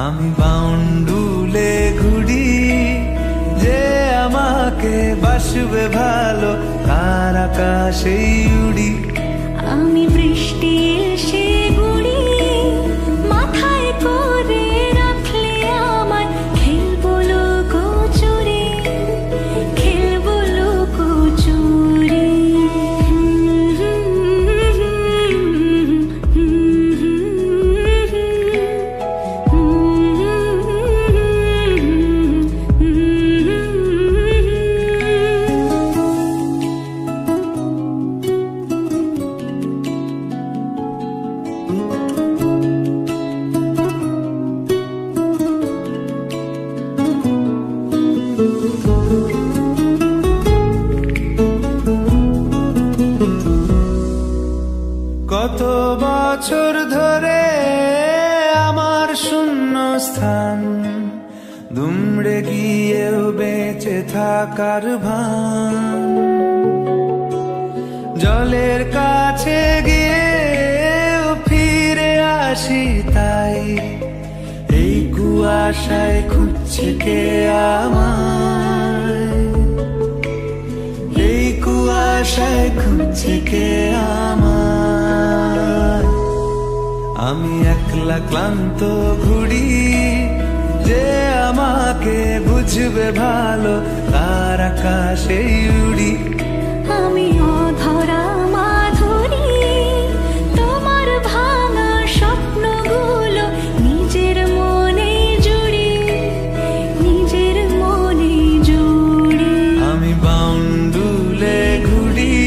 আমি বাউন্ডুলে ঘুরি যে আমাকে বাসবে ভালো, তার আকাশেই উড়ি। আমি বৃষ্টি এসে গুড়ি মাথায় করে রাখলে আমায়, খেলবো লুকোচুরি, খেলবো লুকোচুরি। কত বছর ধরে আমার শূন্য স্থান, দুমড়ে গিয়েও বেঁচে থাকার ভান। জলের কাছে গিয়েও ফিরে আসি তাই, এই কুয়াশায় খুঁজছে কে আমায়, এই কুয়াশায় খুঁজছে কে আমায়। আমি একলা ক্লান্ত ঘুরি যে আমাকে বুঝবে ভালো, তার আকাশেই উড়ি। আমি অধরা মাধুরী, তোমার ভাঙা স্বপ্নগুলো নিজের মনে জুড়ি, নিজের মনে জুড়ি। আমি বাউন্ডুলে ঘুরি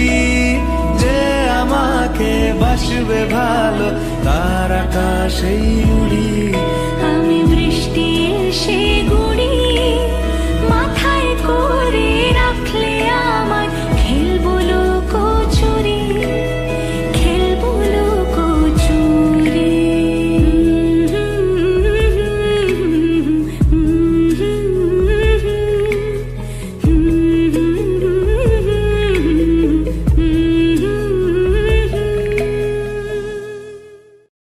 যে আমাকে বাসবে ভালো, তার আকাশেই উড়ি।